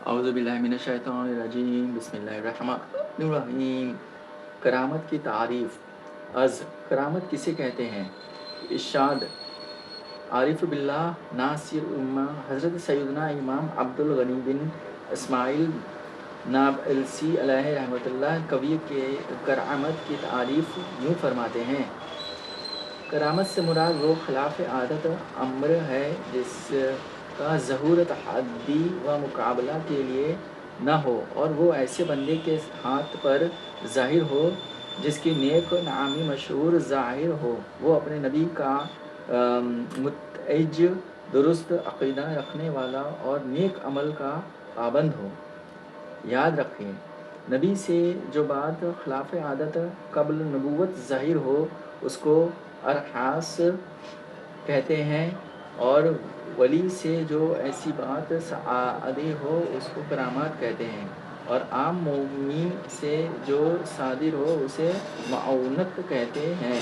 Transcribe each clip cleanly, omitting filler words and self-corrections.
اعوذ باللہ من الشیطان الرجیم، بسم اللہ الرحمن الرحیم۔ کرامت کی تعریف۔ از کرامت کسے کہتے ہیں؟ ارشاد: عارف باللہ ناصر امہ حضرت سیدنا امام عبد الغنی بن اسماعیل نابلسی علیہ رحمۃ اللہ کبھی کے کرامت کی تعریف یوں فرماتے ہیں: کرامت سے مراد وہ خلاف عادت امر ہے جس کا ظہور تحدی و مقابلہ کے لیے نہ ہو، اور وہ ایسے بندے کے ہاتھ پر ظاہر ہو جس کی نیک نامی مشہور ظاہر ہو، وہ اپنے نبی کا متعج، درست عقیدہ رکھنے والا اور نیک عمل کا پابند ہو۔ یاد رکھیں، نبی سے جو بات خلاف عادت قبل نبوت ظاہر ہو اس کو ارحاس کہتے ہیں، اور ولی سے جو ایسی بات صادر ہو اس کو کرامات کہتے ہیں، اور عام مومن سے جو صادر ہو اسے معاونت کہتے ہیں،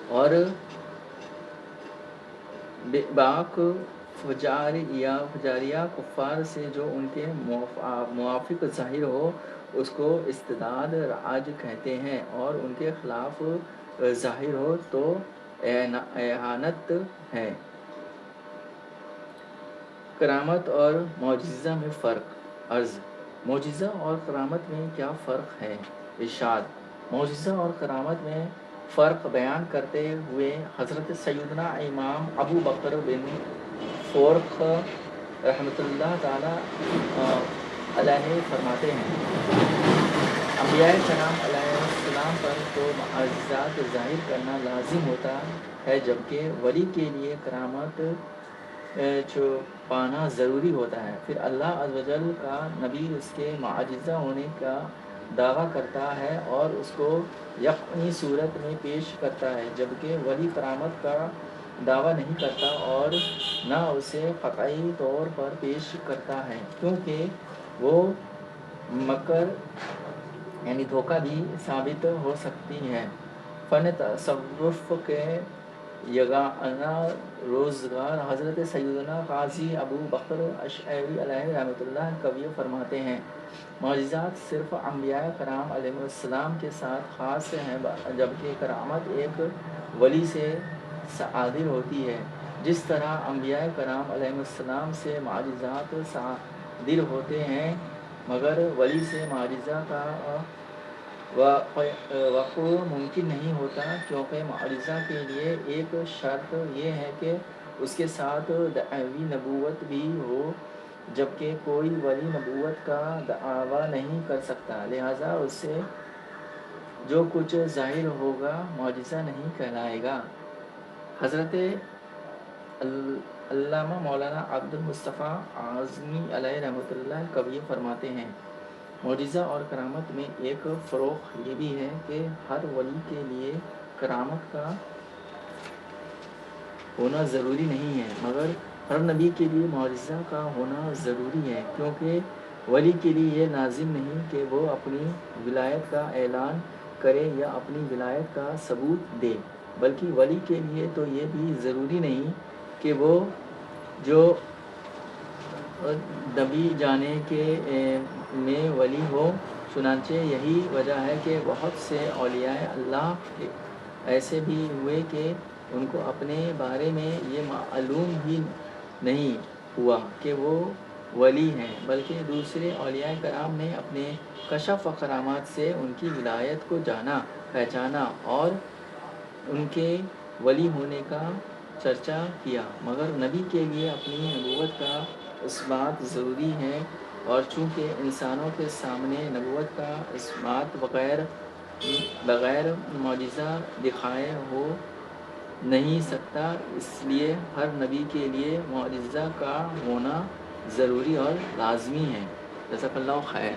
اور باق فجاریہ کفار سے جو ان کے موافق ظاہر ہو اس کو استداد راج کہتے ہیں، اور ان کے خلاف ظاہر ہو تو اعانت ہے۔ کرامت اور معجزہ میں فرق۔ عرض: معجزہ اور کرامت میں کیا فرق ہے؟ ارشاد: معجزہ اور کرامت میں فرق بیان کرتے ہوئے حضرت سیدنا امام ابو بکر بن فورخ رحمۃ اللہ تعالی علیہ فرماتے ہیں: انبیاء کرام علیہ السلام پر تو معجزات ظاہر کرنا لازم ہوتا ہے، جبکہ ولی کے لیے کرامت چھپانا ضروری ہوتا ہے۔ پھر اللہ عز و جل کا نبی اس کے معجزہ ہونے کا دعویٰ کرتا ہے اور اس کو یقینی صورت میں پیش کرتا ہے، جبکہ ولی کرامت کا دعویٰ نہیں کرتا اور نہ اسے قطعی طور پر پیش کرتا ہے، کیونکہ وہ مکر یعنی دھوکہ بھی ثابت ہو سکتی ہے۔ فن تصوف کے یگانہ روزگار حضرت سیدنا قاضی ابو بکر اشعری علیہ رحمۃ اللہ کبھی فرماتے ہیں: معجزات صرف انبیاء کرام علیہ السلام کے ساتھ خاص ہیں، جبکہ کرامت ایک ولی سے صادر ہوتی ہے۔ جس طرح انبیاء کرام علیہ السلام سے معجزات صادر ہوتے ہیں، مگر ولی سے معجزہ کا وقوع ممکن نہیں ہوتا، کیونکہ معجزہ کے لیے ایک شرط یہ ہے کہ اس کے ساتھ دعوی نبوت بھی ہو، جبکہ کوئی ولی نبوت کا دعویٰ نہیں کر سکتا، لہذا اس سے جو کچھ ظاہر ہوگا معجزہ نہیں کہلائے گا۔ حضرت علامہ مولانا عبد المصطفیٰ اعظمی علیہ رحمۃ اللہ کبھی فرماتے ہیں: معجزہ اور کرامت میں ایک فروق یہ بھی ہے کہ ہر ولی کے لیے کرامت کا ہونا ضروری نہیں ہے، مگر ہر نبی کے لیے معجزہ کا ہونا ضروری ہے، کیونکہ ولی کے لیے یہ لازم نہیں کہ وہ اپنی ولایت کا اعلان کرے یا اپنی ولایت کا ثبوت دے، بلکہ ولی کے لیے تو یہ بھی ضروری نہیں کہ وہ جو نبی جانے کے میں ولی ہو۔ چنانچہ یہی وجہ ہے کہ بہت سے اولیاء اللہ ایسے بھی ہوئے کہ ان کو اپنے بارے میں یہ معلوم ہی نہیں ہوا کہ وہ ولی ہیں، بلکہ دوسرے اولیاء کرام نے اپنے کشف و کرامات سے ان کی ولایت کو جانا، پہچانا اور ان کے ولی ہونے کا چرچا کیا، مگر نبی کے لیے اپنی نبوت کا اثبات ضروری ہے، اور چونکہ انسانوں کے سامنے نبوت کا اثبات بغیر معجزہ دکھائے ہو نہیں سکتا، اس لیے ہر نبی کے لیے معجزہ کا ہونا ضروری اور لازمی ہے۔ جزاک اللہ خیر۔